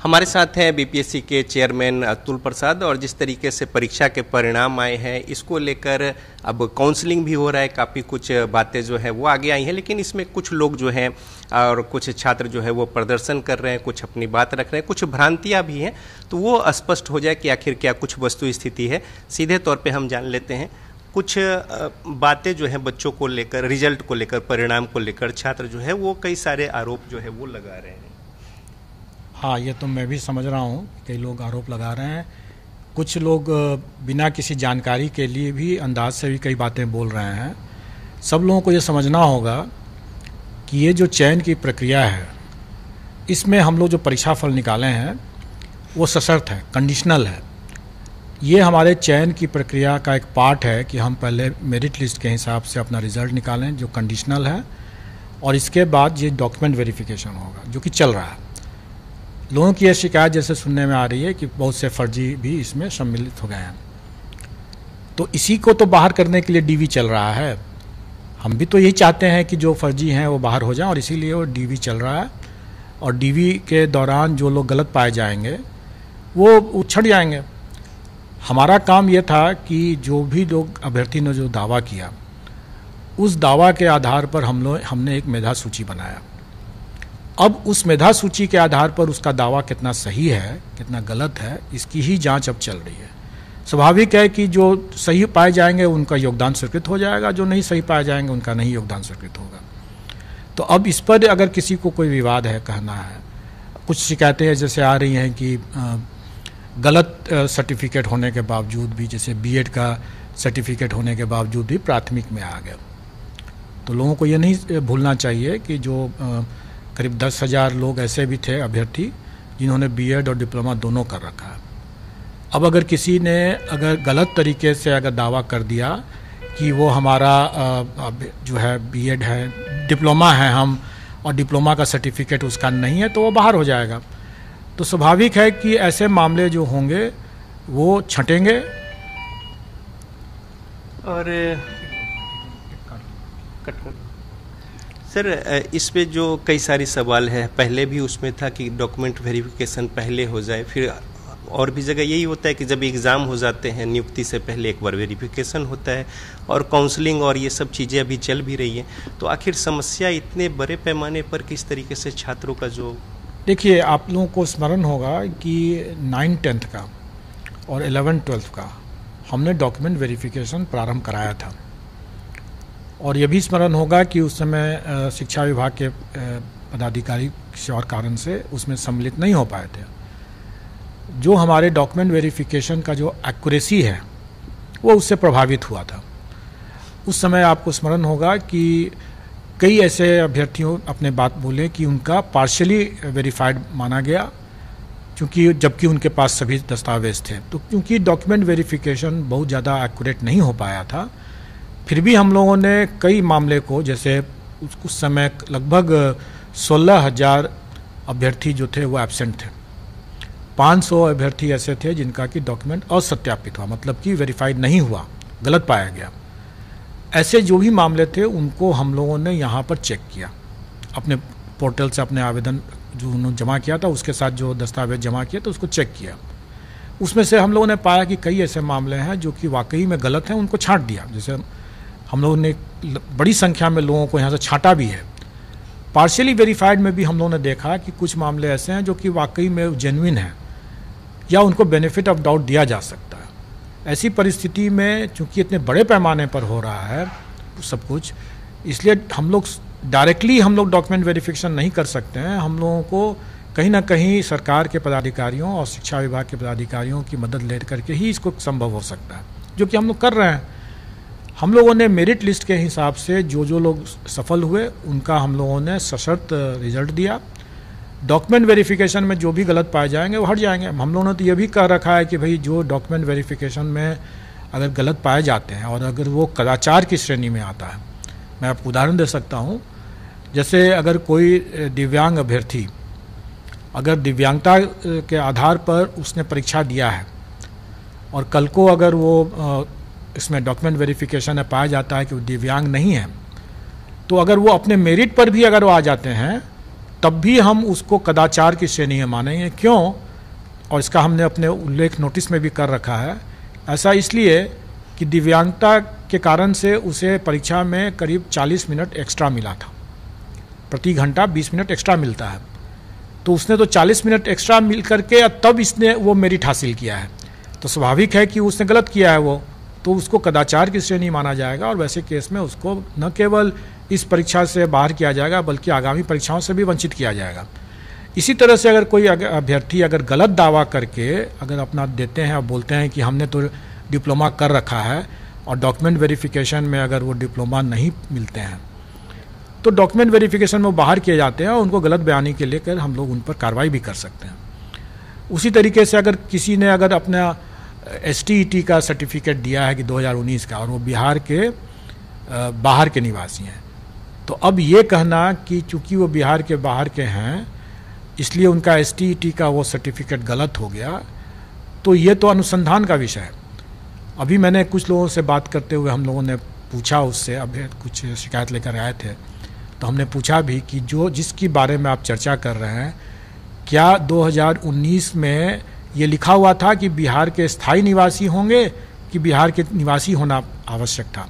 हमारे साथ हैं बीपीएससी के चेयरमैन अतुल प्रसाद। और जिस तरीके से परीक्षा के परिणाम आए हैं, इसको लेकर अब काउंसलिंग भी हो रहा है, काफ़ी कुछ बातें जो है वो आगे आई हैं, लेकिन इसमें कुछ लोग जो हैं और कुछ छात्र जो है वो प्रदर्शन कर रहे हैं, कुछ अपनी बात रख रहे हैं, कुछ भ्रांतियां भी हैं। तो वो स्पष्ट हो जाए कि आखिर क्या कुछ वस्तु स्थिति है। सीधे तौर पर हम जान लेते हैं कुछ बातें जो हैं बच्चों को लेकर, रिजल्ट को लेकर, परिणाम को लेकर छात्र जो है वो कई सारे आरोप जो है वो लगा रहे हैं। हाँ, ये तो मैं भी समझ रहा हूँ, कई लोग आरोप लगा रहे हैं। कुछ लोग बिना किसी जानकारी के लिए भी अंदाज से भी कई बातें बोल रहे हैं। सब लोगों को ये समझना होगा कि ये जो चयन की प्रक्रिया है, इसमें हम लोग जो परीक्षा फल निकाले हैं वो सशर्त है, कंडीशनल है। ये हमारे चयन की प्रक्रिया का एक पार्ट है कि हम पहले मेरिट लिस्ट के हिसाब से अपना रिज़ल्ट निकालें, जो कंडीशनल है, और इसके बाद ये डॉक्यूमेंट वेरिफिकेशन होगा, जो कि चल रहा है। लोगों की यह शिकायत जैसे सुनने में आ रही है कि बहुत से फर्जी भी इसमें सम्मिलित हो गए हैं, तो इसी को तो बाहर करने के लिए डीवी चल रहा है। हम भी तो यही चाहते हैं कि जो फर्जी हैं वो बाहर हो जाएं, और इसीलिए वो डीवी चल रहा है। और डीवी के दौरान जो लोग गलत पाए जाएंगे वो उछड़ जाएंगे। हमारा काम ये था कि जो भी लोग अभ्यर्थी ने जो दावा किया, उस दावा के आधार पर हमने एक मेधा सूची बनाया। अब उस मेधा सूची के आधार पर उसका दावा कितना सही है, कितना गलत है, इसकी ही जांच अब चल रही है। स्वाभाविक है कि जो सही पाए जाएंगे उनका योगदान स्वीकृत हो जाएगा, जो नहीं सही पाए जाएंगे उनका नहीं योगदान स्वीकृत होगा। तो अब इस पर अगर किसी को कोई विवाद है, कहना है, कुछ शिकायतें जैसे आ रही हैं कि गलत सर्टिफिकेट होने के बावजूद भी, जैसे बीएड का सर्टिफिकेट होने के बावजूद भी प्राथमिक में आ गया। तो लोगों को ये नहीं भूलना चाहिए कि जो करीब 10,000 लोग ऐसे भी थे अभ्यर्थी जिन्होंने बीएड और डिप्लोमा दोनों कर रखा है। अब अगर किसी ने अगर गलत तरीके से अगर दावा कर दिया कि वो हमारा जो है बीएड है, डिप्लोमा है हम, और डिप्लोमा का सर्टिफिकेट उसका नहीं है, तो वो बाहर हो जाएगा। तो स्वाभाविक है कि ऐसे मामले जो होंगे वो छंटेंगे। और सर, इस पे जो कई सारी सवाल है, पहले भी उसमें था कि डॉक्यूमेंट वेरिफिकेशन पहले हो जाए, फिर और भी जगह यही होता है कि जब एग्ज़ाम हो जाते हैं नियुक्ति से पहले एक बार वेरिफिकेशन होता है, और काउंसलिंग और ये सब चीज़ें अभी चल भी रही हैं। तो आखिर समस्या इतने बड़े पैमाने पर किस तरीके से छात्रों का जो, देखिए, आप लोगों को स्मरण होगा कि 9th-10th का और 11th-12th का हमने डॉक्यूमेंट वेरिफिकेशन प्रारंभ कराया था। और यह भी स्मरण होगा कि उस समय शिक्षा विभाग के पदाधिकारी किसी और कारण से उसमें सम्मिलित नहीं हो पाए थे। जो हमारे डॉक्यूमेंट वेरिफिकेशन का जो एक्यूरेसी है वो उससे प्रभावित हुआ था। उस समय आपको स्मरण होगा कि कई ऐसे अभ्यर्थियों अपने बात बोले कि उनका पार्शियली वेरीफाइड माना गया, क्योंकि जबकि उनके पास सभी दस्तावेज थे। तो क्योंकि डॉक्यूमेंट वेरिफिकेशन बहुत ज़्यादा एक्यूरेट नहीं हो पाया था, फिर भी हम लोगों ने कई मामले को, जैसे उस समय लगभग 16,000 अभ्यर्थी जो थे वो एब्सेंट थे। 500 अभ्यर्थी ऐसे थे जिनका कि डॉक्यूमेंट असत्यापित हुआ, मतलब कि वेरीफाइड नहीं हुआ, गलत पाया गया। ऐसे जो भी मामले थे उनको हम लोगों ने यहाँ पर चेक किया, अपने पोर्टल से अपने आवेदन जो उन्होंने जमा किया था उसके साथ जो दस्तावेज जमा किया तो उसको चेक किया। उसमें से हम लोगों ने पाया कि कई ऐसे मामले हैं जो कि वाकई में गलत हैं, उनको छांट दिया। जैसे हम लोगों ने बड़ी संख्या में लोगों को यहाँ से छांटा भी है। पार्शियली वेरीफाइड में भी हम लोगों ने देखा कि कुछ मामले ऐसे हैं जो कि वाकई में जेन्युइन हैं या उनको बेनिफिट ऑफ डाउट दिया जा सकता है। ऐसी परिस्थिति में चूंकि इतने बड़े पैमाने पर हो रहा है सब कुछ, इसलिए हम लोग डायरेक्टली डॉक्यूमेंट वेरिफिकेशन नहीं कर सकते हैं। हम लोगों को कहीं ना कहीं सरकार के पदाधिकारियों और शिक्षा विभाग के पदाधिकारियों की मदद ले करके ही इसको संभव हो सकता है, जो कि हम लोग कर रहे हैं। हम लोगों ने मेरिट लिस्ट के हिसाब से जो लोग सफल हुए उनका हम लोगों ने सशर्त रिजल्ट दिया। डॉक्यूमेंट वेरिफिकेशन में जो भी गलत पाए जाएंगे वो हट जाएंगे। हम लोगों ने तो ये भी कह रखा है कि भाई जो डॉक्यूमेंट वेरिफिकेशन में अगर गलत पाए जाते हैं और अगर वो कदाचार की श्रेणी में आता है, मैं आपको उदाहरण दे सकता हूँ। जैसे अगर कोई दिव्यांग अभ्यर्थी अगर दिव्यांगता के आधार पर उसने परीक्षा दिया है और कल को अगर वो इसमें डॉक्यूमेंट वेरिफिकेशन में पाया जाता है कि वो दिव्यांग नहीं है, तो अगर वो अपने मेरिट पर भी अगर वो आ जाते हैं तब भी हम उसको कदाचार की श्रेणी में मानेंगे। क्यों? और इसका हमने अपने उल्लेख नोटिस में भी कर रखा है। ऐसा इसलिए कि दिव्यांगता के कारण से उसे परीक्षा में करीब 40 मिनट एक्स्ट्रा मिला था, प्रति घंटा 20 मिनट एक्स्ट्रा मिलता है। तो उसने तो 40 मिनट एक्स्ट्रा मिल करके तब इसने वो मेरिट हासिल किया है, तो स्वाभाविक है कि उसने गलत किया है वो, तो उसको कदाचार की श्रेणी माना जाएगा और वैसे केस में उसको न केवल इस परीक्षा से बाहर किया जाएगा बल्कि आगामी परीक्षाओं से भी वंचित किया जाएगा। इसी तरह से अगर कोई अभ्यर्थी अगर गलत दावा करके अगर अपना देते हैं और बोलते हैं कि हमने तो डिप्लोमा कर रखा है और डॉक्यूमेंट वेरिफिकेशन में अगर वो डिप्लोमा नहीं मिलते हैं तो डॉक्यूमेंट वेरिफिकेशन में वो बाहर किए जाते हैं और उनको गलत बयानी के लेकर हम लोग उन पर कार्रवाई भी कर सकते हैं। उसी तरीके से अगर किसी ने अगर अपना STET का सर्टिफिकेट दिया है कि 2019 का और वो बिहार के बाहर के निवासी हैं, तो अब ये कहना कि चूंकि वो बिहार के बाहर के हैं इसलिए उनका STET का वो सर्टिफिकेट गलत हो गया, तो ये तो अनुसंधान का विषय है। अभी मैंने कुछ लोगों से बात करते हुए हम लोगों ने पूछा उससे, अब कुछ शिकायत लेकर आए थे तो हमने पूछा भी कि जो जिसकी बारे में आप चर्चा कर रहे हैं, क्या 2019 में ये लिखा हुआ था कि बिहार के स्थायी निवासी होंगे कि बिहार के निवासी होना आवश्यक था?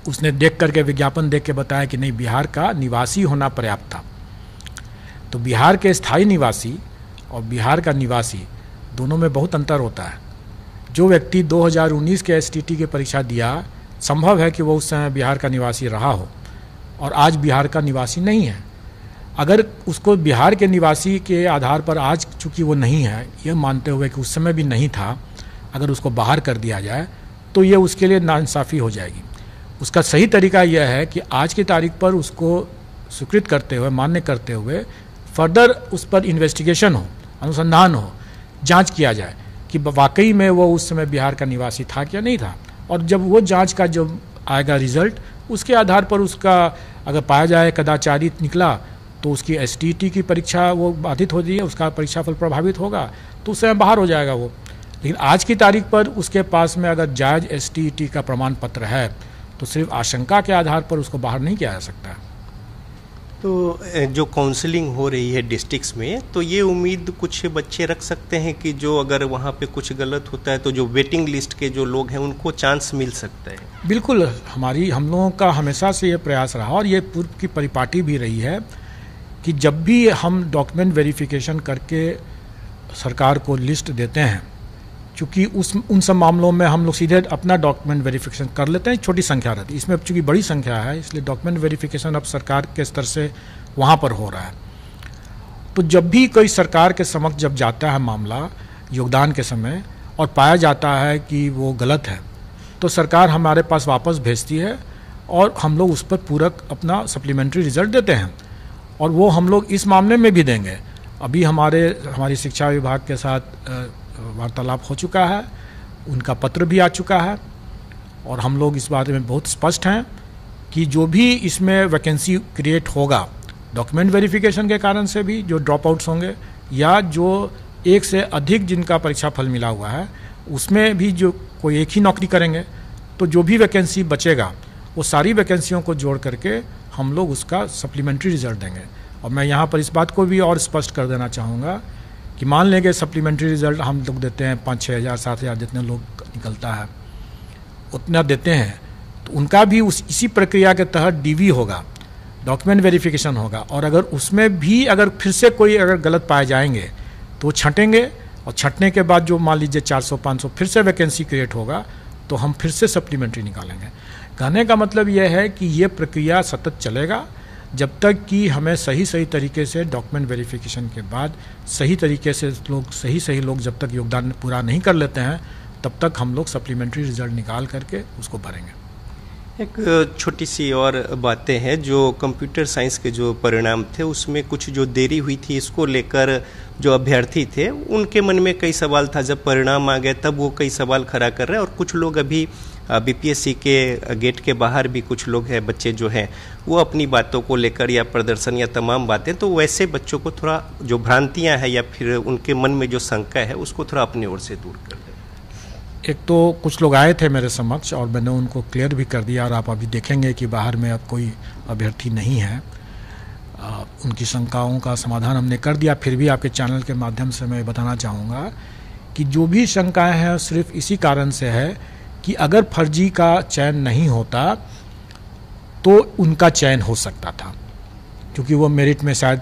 उसने देख करके विज्ञापन देख के बताया कि नहीं, बिहार का निवासी होना पर्याप्त था। तो बिहार के स्थायी निवासी और बिहार का निवासी दोनों में बहुत अंतर होता है। जो व्यक्ति 2019 के STET की परीक्षा दिया, संभव है कि वो उस समय बिहार का निवासी रहा हो और आज बिहार का निवासी नहीं है। अगर उसको बिहार के निवासी के आधार पर आज चूंकि वो नहीं है, ये मानते हुए कि उस समय भी नहीं था, अगर उसको बाहर कर दिया जाए तो ये उसके लिए नाइंसाफ़ी हो जाएगी। उसका सही तरीका यह है कि आज की तारीख पर उसको स्वीकृत करते हुए, मान्य करते हुए फर्दर उस पर इन्वेस्टिगेशन हो, अनुसंधान हो, जांच किया जाए कि वाकई में वो उस समय बिहार का निवासी था क्या नहीं था। और जब वो जांच का जब आएगा रिजल्ट, उसके आधार पर उसका अगर पाया जाए कदाचारी निकला तो उसकी STET की परीक्षा वो बाधित हो रही है, उसका परीक्षाफल प्रभावित होगा, तो उस समय बाहर हो जाएगा वो। लेकिन आज की तारीख पर उसके पास में अगर जायज़ STET का प्रमाण पत्र है तो सिर्फ आशंका के आधार पर उसको बाहर नहीं किया जा सकता। तो जो काउंसलिंग हो रही है डिस्ट्रिक्ट्स में, तो ये उम्मीद कुछ बच्चे रख सकते हैं कि जो अगर वहाँ पे कुछ गलत होता है तो जो वेटिंग लिस्ट के जो लोग हैं उनको चांस मिल सकता है? बिल्कुल, हम लोगों का हमेशा से ये प्रयास रहा और ये पूर्व की परिपाटी भी रही है कि जब भी हम डॉक्यूमेंट वेरिफिकेशन करके सरकार को लिस्ट देते हैं, चूँकि उन सब मामलों में हम लोग सीधे अपना डॉक्यूमेंट वेरिफिकेशन कर लेते हैं, छोटी संख्या रहती है। इसमें अब चूँकि बड़ी संख्या है इसलिए डॉक्यूमेंट वेरिफिकेशन अब सरकार के स्तर से वहाँ पर हो रहा है। तो जब भी कोई सरकार के समक्ष जब जाता है मामला योगदान के समय और पाया जाता है कि वो गलत है, तो सरकार हमारे पास वापस भेजती है और हम लोग उस पर पूरक अपना सप्लीमेंट्री रिजल्ट देते हैं। और वो हम लोग इस मामले में भी देंगे। अभी हमारी शिक्षा विभाग के साथ वार्तालाप हो चुका है, उनका पत्र भी आ चुका है और हम लोग इस बारे में बहुत स्पष्ट हैं कि जो भी इसमें वैकेंसी क्रिएट होगा डॉक्यूमेंट वेरिफिकेशन के कारण से भी, जो ड्रॉप आउट्स होंगे या जो एक से अधिक जिनका परीक्षा फल मिला हुआ है उसमें भी जो कोई एक ही नौकरी करेंगे, तो जो भी वैकेंसी बचेगा वो सारी वैकेंसियों को जोड़ करके हम लोग उसका सप्लीमेंट्री रिजल्ट देंगे। और मैं यहाँ पर इस बात को भी और स्पष्ट कर देना चाहूँगा कि मान लेंगे सप्लीमेंट्री रिजल्ट हम लोग देते हैं 5-6 हज़ार 7 हज़ार जितने लोग निकलता है उतना देते हैं, तो उनका भी इसी प्रक्रिया के तहत DV होगा, डॉक्यूमेंट वेरिफिकेशन होगा। और अगर उसमें भी अगर फिर से कोई अगर गलत पाए जाएंगे तो छंटेंगे और छंटने के बाद जो मान लीजिए 400-500 फिर से वैकेंसी क्रिएट होगा तो हम फिर से सप्लीमेंट्री निकालेंगे। कहने का मतलब यह है कि ये प्रक्रिया सतत चलेगा जब तक कि हमें सही तरीके से डॉक्यूमेंट वेरिफिकेशन के बाद सही तरीके से सही लोग जब तक योगदान पूरा नहीं कर लेते हैं तब तक हम लोग सप्लीमेंट्री रिजल्ट निकाल करके उसको भरेंगे। एक छोटी सी और बातें हैं, जो कंप्यूटर साइंस के जो परिणाम थे उसमें कुछ जो देरी हुई थी, इसको लेकर जो अभ्यर्थी थे उनके मन में कई सवाल था। जब परिणाम आ गए तब वो कई सवाल खड़ा कर रहे हैं और कुछ लोग अभी BPSC के गेट के बाहर भी कुछ लोग हैं, बच्चे जो हैं वो अपनी बातों को लेकर या प्रदर्शन या तमाम बातें, तो वैसे बच्चों को थोड़ा जो भ्रांतियां हैं या फिर उनके मन में जो शंका है उसको थोड़ा अपनी ओर से दूर कर दें। एक तो कुछ लोग आए थे मेरे समक्ष और मैंने उनको क्लियर भी कर दिया और आप अभी देखेंगे कि बाहर में अब कोई अभ्यर्थी नहीं है। उनकी शंकाओं का समाधान हमने कर दिया। फिर भी आपके चैनल के माध्यम से मैं बताना चाहूँगा कि जो भी शंकाएं हैं सिर्फ इसी कारण से है कि अगर फर्जी का चयन नहीं होता तो उनका चयन हो सकता था, क्योंकि वो मेरिट में शायद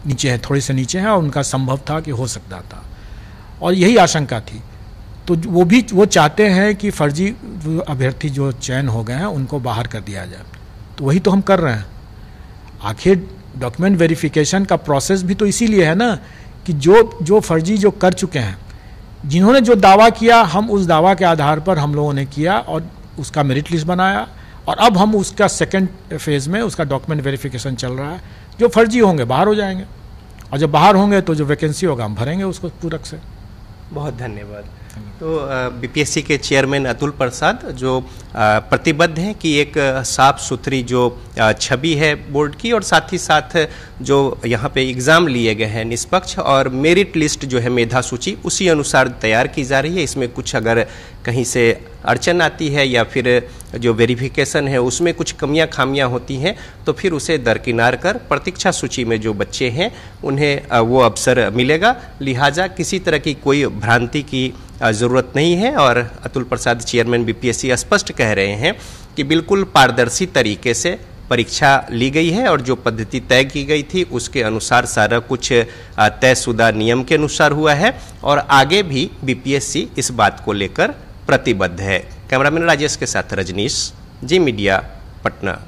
नीचे है, थोड़ी से नीचे है, और उनका संभव था कि हो सकता था, और यही आशंका थी। तो वो चाहते हैं कि फर्जी अभ्यर्थी जो चयन हो गए हैं उनको बाहर कर दिया जाए। तो वही तो हम कर रहे हैं। आखिर डॉक्यूमेंट वेरिफिकेशन का प्रोसेस भी तो इसीलिए है ना कि जो फर्जी जो कर चुके हैं, जिन्होंने जो दावा किया, हम उस दावा के आधार पर हम लोगों ने किया और उसका मेरिट लिस्ट बनाया, और अब हम उसका सेकंड फेज में उसका डॉक्यूमेंट वेरिफिकेशन चल रहा है। जो फर्जी होंगे बाहर हो जाएंगे, और जब बाहर होंगे तो जो वैकेंसी होगा हम भरेंगे उसको पूरक से। बहुत धन्यवाद। तो बीपीएससी के चेयरमैन अतुल प्रसाद जो प्रतिबद्ध हैं कि एक साफ सुथरी जो छवि है बोर्ड की, और साथ ही साथ जो यहाँ पे एग्ज़ाम लिए गए हैं निष्पक्ष, और मेरिट लिस्ट जो है मेधा सूची उसी अनुसार तैयार की जा रही है। इसमें कुछ अगर कहीं से अड़चन आती है या फिर जो वेरिफिकेशन है उसमें कुछ कमियां खामियां होती हैं तो फिर उसे दरकिनार कर प्रतीक्षा सूची में जो बच्चे हैं उन्हें वो अवसर मिलेगा। लिहाजा किसी तरह की कोई भ्रांति की ज़रूरत नहीं है, और अतुल प्रसाद चेयरमैन बीपीएससी स्पष्ट कह रहे हैं कि बिल्कुल पारदर्शी तरीके से परीक्षा ली गई है, और जो पद्धति तय की गई थी उसके अनुसार सारा कुछ तयशुदा नियम के अनुसार हुआ है, और आगे भी बीपीएससी इस बात को लेकर प्रतिबद्ध है। कैमरामैन राजेश के साथ रजनीश, जी मीडिया, पटना।